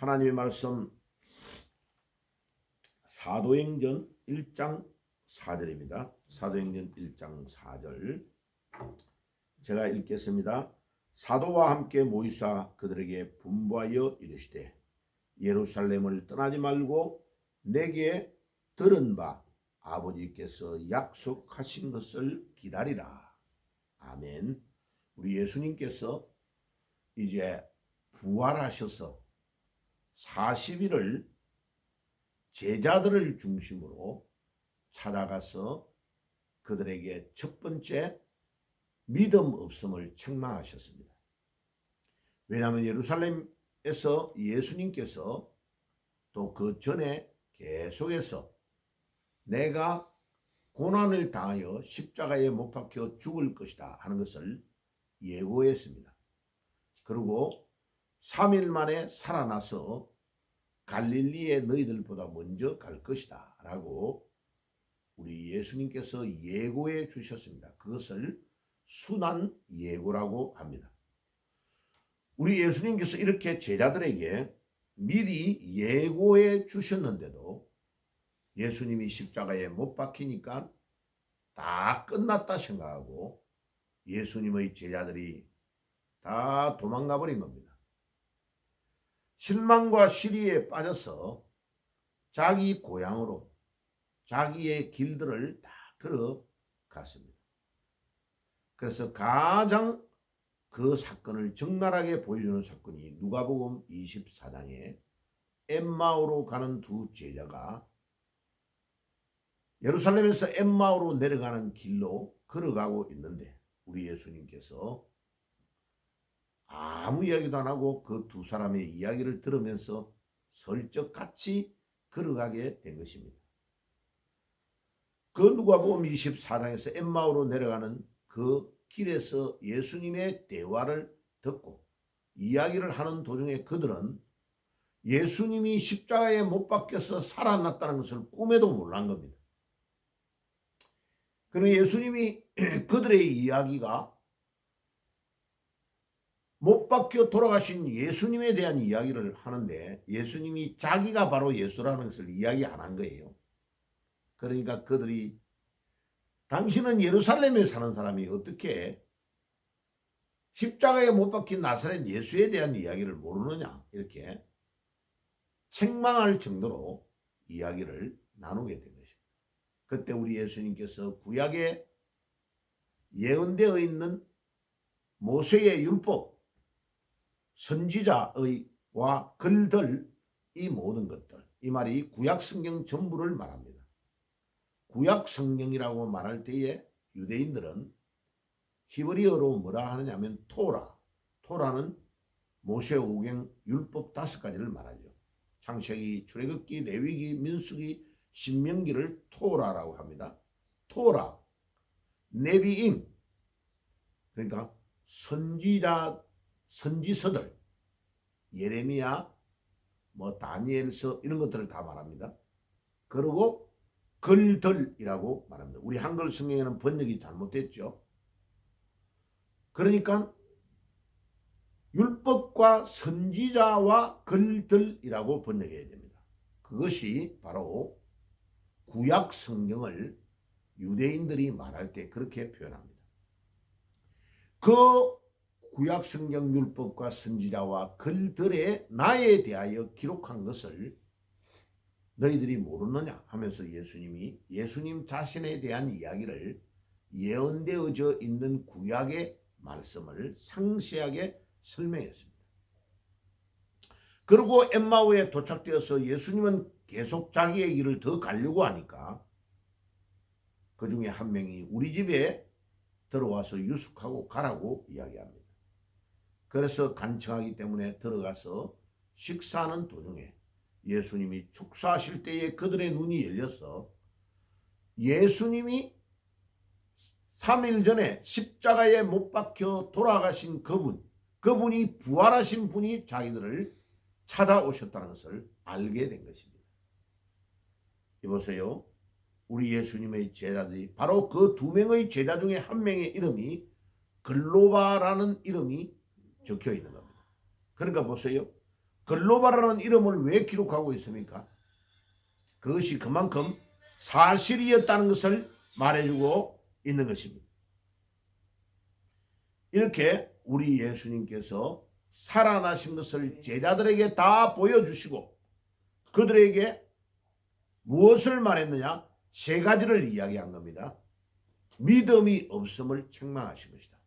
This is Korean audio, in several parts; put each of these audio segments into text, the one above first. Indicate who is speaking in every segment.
Speaker 1: 하나님의 말씀 사도행전 1장 4절입니다. 사도행전 1장 4절 제가 읽겠습니다. 사도와 함께 모이사 그들에게 분부하여 이르시되 예루살렘을 떠나지 말고 내게 들은 바 아버지께서 약속하신 것을 기다리라. 아멘. 우리 예수님께서 이제 부활하셔서 40일을 제자들을 중심으로 찾아가서 그들에게 첫 번째 믿음 없음을 책망하셨습니다. 왜냐하면 예루살렘에서 예수님께서 또 그 전에 계속해서 내가 고난을 당하여 십자가에 못 박혀 죽을 것이다 하는 것을 예고했습니다. 그리고 3일 만에 살아나서 갈릴리에 너희들보다 먼저 갈 것이다 라고 우리 예수님께서 예고해 주셨습니다. 그것을 순한 예고라고 합니다. 우리 예수님께서 이렇게 제자들에게 미리 예고해 주셨는데도 예수님이 십자가에 못 박히니까 다 끝났다 생각하고 예수님의 제자들이 다 도망가 버린 겁니다. 실망과 시리에 빠져서 자기 고향으로 자기의 길들을 다 걸어갔습니다. 그래서 가장 그 사건을 적나라하게 보여주는 사건이 누가복음 24장에 엠마오로 가는 두 제자가 예루살렘에서 엠마오로 내려가는 길로 걸어가고 있는데 우리 예수님께서 아무 이야기도 안 하고 그 두 사람의 이야기를 들으면서 슬쩍 같이 걸어가게 된 것입니다. 그 누가복음 24장에서 엠마오로 내려가는 그 길에서 예수님의 대화를 듣고 이야기를 하는 도중에 그들은 예수님이 십자가에 못 박혀서 살아났다는 것을 꿈에도 몰란 겁니다. 그러나 예수님이 그들의 이야기가 못 박혀 돌아가신 예수님에 대한 이야기를 하는데 예수님이 자기가 바로 예수라는 것을 이야기 안 한 거예요. 그러니까 그들이 당신은 예루살렘에 사는 사람이 어떻게 십자가에 못 박힌 나사렛 예수에 대한 이야기를 모르느냐 이렇게 책망할 정도로 이야기를 나누게 된 것입니다. 그때 우리 예수님께서 구약에 예언되어 있는 모세의 율법 선지자의와 글들 이 모든 것들 이 말이 구약 성경 전부를 말합니다. 구약 성경이라고 말할 때에 유대인들은 히브리어로 뭐라 하느냐면 토라는 모세오경 율법 5가지를 말하죠. 창세기, 출애굽기, 레위기, 민수기, 신명기를 토라라고 합니다. 토라, 네비임 그러니까 선지서들 예레미야, 다니엘서 이런 것들을 다 말합니다. 그리고 글들이라고 말합니다. 우리 한글 성경에는 번역이 잘못됐죠. 그러니까 율법과 선지자와 글들이라고 번역해야 됩니다. 그것이 바로 구약 성경을 유대인들이 말할 때 그렇게 표현합니다. 그 구약 성경 율법과 선지자와 글들에 나에 대하여 기록한 것을 너희들이 모르느냐 하면서 예수님이 예수님 자신에 대한 이야기를 예언되어져 있는 구약의 말씀을 상세하게 설명했습니다. 그리고 엠마오에 도착되어서 예수님은 계속 자기의 길을 더 가려고 하니까 그 중에 한 명이 우리 집에 들어와서 유숙하고 가라고 이야기합니다. 그래서 간청하기 때문에 들어가서 식사하는 도중에 예수님이 축사하실 때에 그들의 눈이 열려서 예수님이 3일 전에 십자가에 못 박혀 돌아가신 그분이 부활하신 분이 자기들을 찾아오셨다는 것을 알게 된 것입니다. 이보세요. 우리 예수님의 제자들이 바로 그 2명의 제자 중에 한 명의 이름이 글로바라는 이름이 적혀 있는 겁니다. 그러니까 보세요. 글로벌이라는 이름을 왜 기록하고 있습니까? 그것이 그만큼 사실이었다는 것을 말해주고 있는 것입니다. 이렇게 우리 예수님께서 살아나신 것을 제자들에게 다 보여주시고 그들에게 무엇을 말했느냐? 세 가지를 이야기한 겁니다. 믿음이 없음을 책망하신 것이다.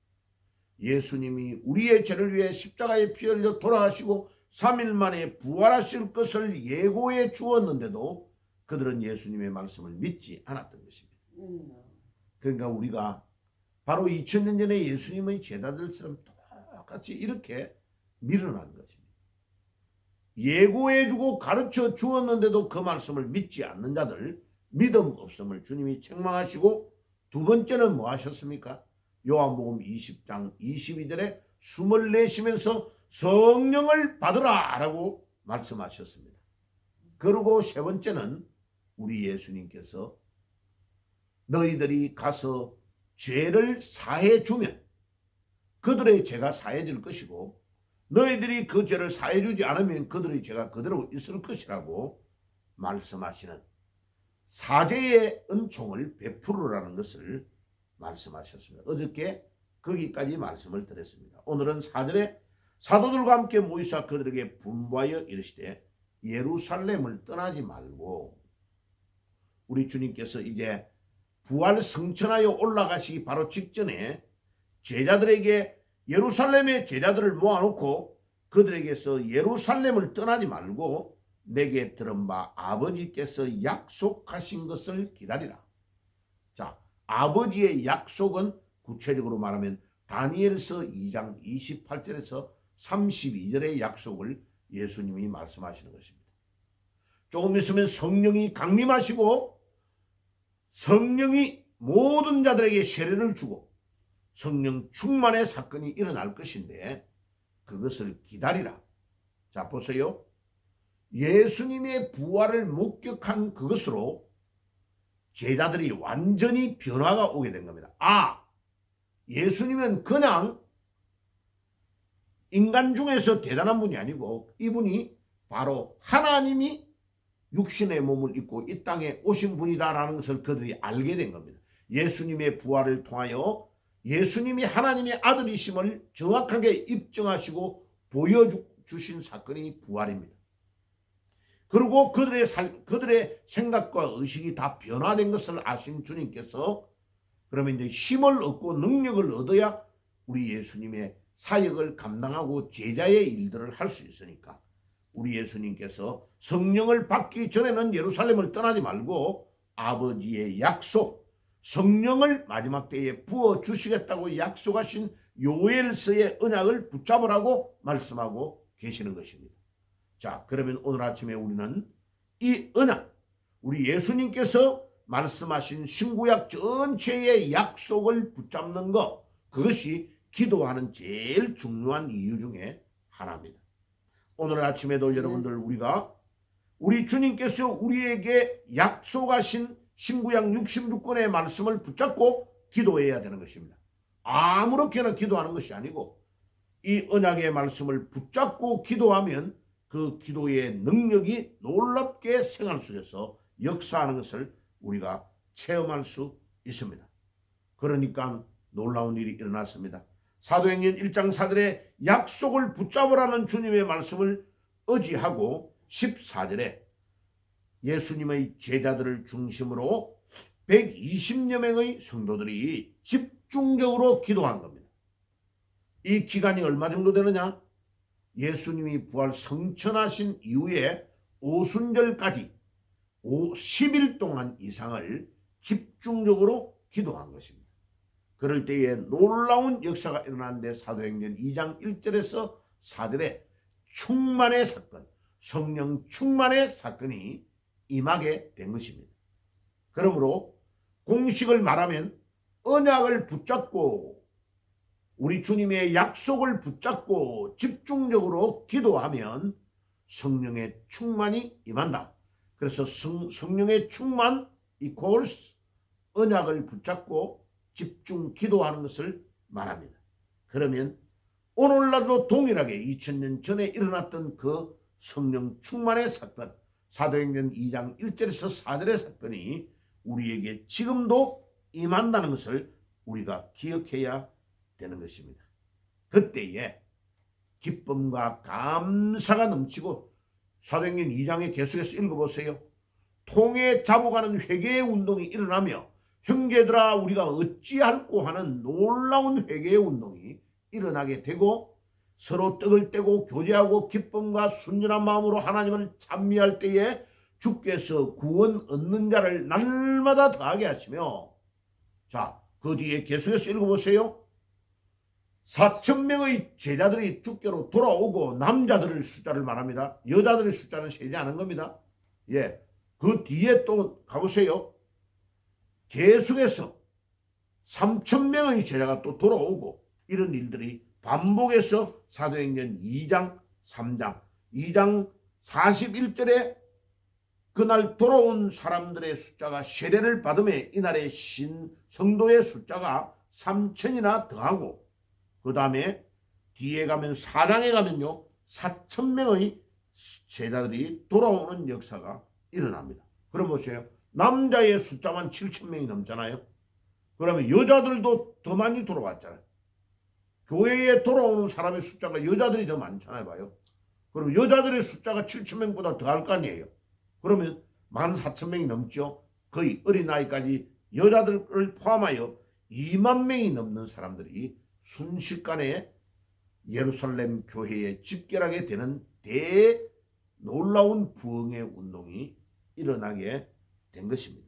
Speaker 1: 예수님이 우리의 죄를 위해 십자가에 피 흘려 돌아가시고 3일 만에 부활하실 것을 예고해 주었는데도 그들은 예수님의 말씀을 믿지 않았던 것입니다. 그러니까 우리가 바로 2000년 전에 예수님의 제자들처럼 똑같이 이렇게 밀어난 것입니다. 예고해주고 가르쳐 주었는데도 그 말씀을 믿지 않는 자들, 믿음 없음을 주님이 책망하시고 두 번째는 뭐 하셨습니까? 요한복음 20장 22절에 숨을 내쉬면서 성령을 받으라 라고 말씀하셨습니다. 그리고 세 번째는 우리 예수님께서 너희들이 가서 죄를 사해 주면 그들의 죄가 사해질 것이고 너희들이 그 죄를 사해 주지 않으면 그들의 죄가 그대로 있을 것이라고 말씀하시는 사죄의 은총을 베풀으라는 것을 말씀하셨습니다. 어저께 거기까지 말씀을 드렸습니다. 오늘은 4절에 사도들과 함께 모이사 그들에게 분부하여 이르시되 예루살렘을 떠나지 말고 우리 주님께서 이제 부활 성천하여 올라가시기 바로 직전에 제자들에게 예루살렘의 제자들을 모아놓고 그들에게서 예루살렘을 떠나지 말고 내게 들은 바 아버지께서 약속하신 것을 기다리라. 자, 아버지의 약속은 구체적으로 말하면 다니엘서 2장 28절에서 32절의 약속을 예수님이 말씀하시는 것입니다. 조금 있으면 성령이 강림하시고 성령이 모든 자들에게 세례를 주고 성령 충만의 사건이 일어날 것인데 그것을 기다리라. 자, 보세요. 예수님의 부활을 목격한 그것으로 제자들이 완전히 변화가 오게 된 겁니다. 아, 예수님은 그냥 인간 중에서 대단한 분이 아니고 이분이 바로 하나님이 육신의 몸을 입고 이 땅에 오신 분이다라는 것을 그들이 알게 된 겁니다. 예수님의 부활을 통하여 예수님이 하나님의 아들이심을 정확하게 입증하시고 보여주신 사건이 부활입니다. 그리고 그들의 생각과 의식이 다 변화된 것을 아신 주님께서 그러면 이제 힘을 얻고 능력을 얻어야 우리 예수님의 사역을 감당하고 제자의 일들을 할 수 있으니까 우리 예수님께서 성령을 받기 전에는 예루살렘을 떠나지 말고 아버지의 약속, 성령을 마지막 때에 부어주시겠다고 약속하신 요엘서의 언약을 붙잡으라고 말씀하고 계시는 것입니다. 자, 그러면 오늘 아침에 우리는 이 언약, 우리 예수님께서 말씀하신 신구약 전체의 약속을 붙잡는 것, 그것이 기도하는 제일 중요한 이유 중에 하나입니다. 오늘 아침에도 여러분들 우리 주님께서 우리에게 약속하신 신구약 66권의 말씀을 붙잡고 기도해야 되는 것입니다. 아무렇게나 기도하는 것이 아니고 이 언약의 말씀을 붙잡고 기도하면 그 기도의 능력이 놀랍게 생활 속에서 역사하는 것을 우리가 체험할 수 있습니다. 그러니까 놀라운 일이 일어났습니다. 사도행전 1장 4절에 약속을 붙잡으라는 주님의 말씀을 의지하고 14절에 예수님의 제자들을 중심으로 120여 명의 성도들이 집중적으로 기도한 겁니다. 이 기간이 얼마 정도 되느냐? 예수님이 부활 성천하신 이후에 오순절까지 10일 동안 이상을 집중적으로 기도한 것입니다. 그럴 때에 놀라운 역사가 일어나는데 사도행전 2장 1절에서 4절에 충만의 사건, 성령 충만의 사건이 임하게 된 것입니다. 그러므로 공식을 말하면 언약을 붙잡고 우리 주님의 약속을 붙잡고 집중적으로 기도하면 성령의 충만이 임한다. 그래서 성령의 충만 이퀄스 언약을 붙잡고 집중 기도하는 것을 말합니다. 그러면 오늘날도 동일하게 2000년 전에 일어났던 그 성령 충만의 사건, 사도행전 2장 1절에서 4절의 사건이 우리에게 지금도 임한다는 것을 우리가 기억해야 되는 것입니다. 그때에 기쁨과 감사가 넘치고, 사도행전 2장에 계속해서 읽어보세요. 통에 잡아가는 회개의 운동이 일어나며 형제들아 우리가 어찌할꼬 하는 놀라운 회개의 운동이 일어나게 되고, 서로 떡을 떼고 교제하고 기쁨과 순전한 마음으로 하나님을 찬미할 때에 주께서 구원 얻는 자를 날마다 더하게 하시며, 자, 그 뒤에 계속해서 읽어보세요. 4,000명의 제자들이 주께로 돌아오고, 남자들의 숫자를 말합니다. 여자들의 숫자는 세지 않은 겁니다. 예, 그 뒤에 또 가보세요. 계속해서 3,000명의 제자가 또 돌아오고, 이런 일들이 반복해서 사도행전 2장 3장 2장 41절에 그날 돌아온 사람들의 숫자가 세례를 받음에 이날의 성도의 숫자가 3,000이나 더하고, 그 다음에 뒤에 가면 4장에 가면요 4,000명의 제자들이 돌아오는 역사가 일어납니다. 그럼 보세요. 남자의 숫자만 7,000명이 넘잖아요. 그러면 여자들도 더 많이 돌아왔잖아요. 교회에 돌아오는 사람의 숫자가 여자들이 더 많잖아요. 봐요. 그럼 여자들의 숫자가 7,000명보다 더 할 거 아니에요. 그러면 14,000명이 넘죠. 거의 어린아이까지 여자들을 포함하여 2만 명이 넘는 사람들이 순식간에 예루살렘 교회에 집결하게 되는 놀라운 부흥의 운동이 일어나게 된 것입니다.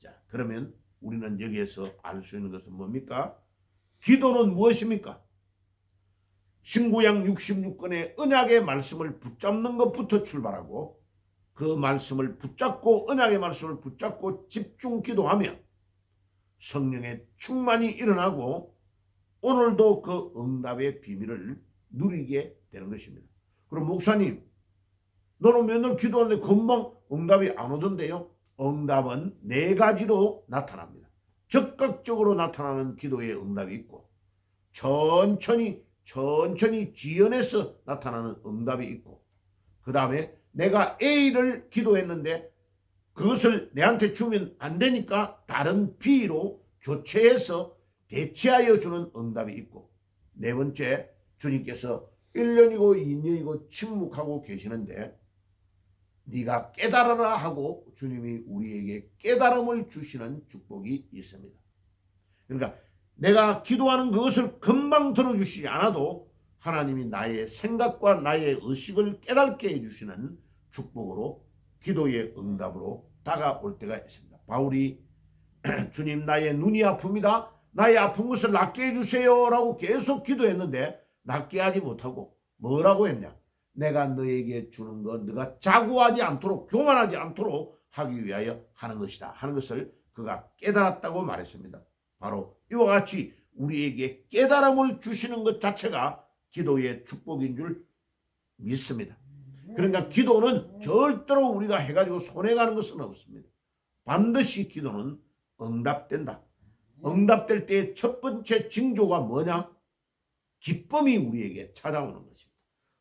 Speaker 1: 자, 그러면 우리는 여기에서 알 수 있는 것은 뭡니까? 기도는 무엇입니까? 신구약 66권의 언약의 말씀을 붙잡는 것부터 출발하고, 그 말씀을 붙잡고 언약의 말씀을 붙잡고 집중 기도하며 성령의 충만이 일어나고, 오늘도 그 응답의 비밀을 누리게 되는 것입니다. 그럼 목사님, 너는 맨날 기도하는데 금방 응답이 안 오던데요? 응답은 4가지로 나타납니다. 적극적으로 나타나는 기도의 응답이 있고, 천천히 지연해서 나타나는 응답이 있고, 그 다음에 내가 A를 기도했는데 그것을 내한테 주면 안 되니까 다른 B로 교체해서 대체하여 주는 응답이 있고, 4번째, 주님께서 1년이고 2년이고 침묵하고 계시는데 네가 깨달아라 하고 주님이 우리에게 깨달음을 주시는 축복이 있습니다. 그러니까 내가 기도하는 그것을 금방 들어주시지 않아도 하나님이 나의 생각과 나의 의식을 깨닫게 해주시는 축복으로, 기도의 응답으로 다가올 때가 있습니다. 바울이 주님 나의 눈이 아픕니다. 나의 아픈 것을 낫게 해주세요 라고 계속 기도했는데 낫게 하지 못하고 뭐라고 했냐? 내가 너에게 주는 것 네가 자고하지 않도록, 교만하지 않도록 하기 위하여 하는 것이다 하는 것을 그가 깨달았다고 말했습니다. 바로 이와 같이 우리에게 깨달음을 주시는 것 자체가 기도의 축복인 줄 믿습니다. 그러니까 기도는 절대로 우리가 해가지고 손해가는 것은 없습니다. 반드시 기도는 응답된다. 응답될 때의 첫 번째 징조가 뭐냐? 기쁨이 우리에게 찾아오는 것입니다.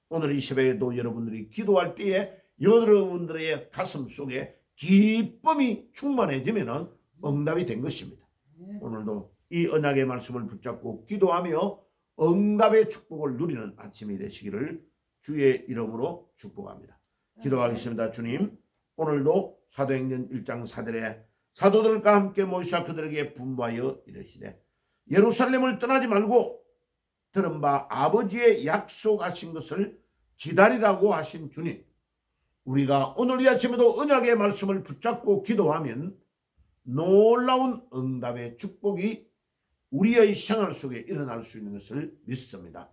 Speaker 1: 오늘 이 새벽에도 여러분들이 기도할 때에 여러분들의 가슴 속에 기쁨이 충만해지면 응답이 된 것입니다. 오늘도 이 언약의 말씀을 붙잡고 기도하며 응답의 축복을 누리는 아침이 되시기를 주의 이름으로 축복합니다. 기도하겠습니다. 주님, 오늘도 사도행전 1장 4절에 사도들과 함께 모이사 그들에게 분부하여 이르시되 예루살렘을 떠나지 말고 들은 바 아버지의 약속하신 것을 기다리라고 하신 주님, 우리가 오늘 이 아침에도 언약의 말씀을 붙잡고 기도하면 놀라운 응답의 축복이 우리의 생활 속에 일어날 수 있는 것을 믿습니다.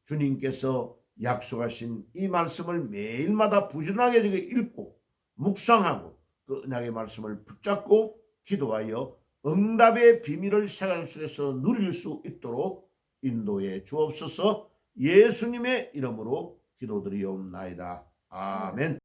Speaker 1: 주님께서 약속하신 이 말씀을 매일마다 부지런하게 읽고 묵상하고 그 언약의 말씀을 붙잡고 기도하여 응답의 비밀을 생활 속에서 누릴 수 있도록 인도해 주옵소서. 예수님의 이름으로 기도드리옵나이다. 아멘.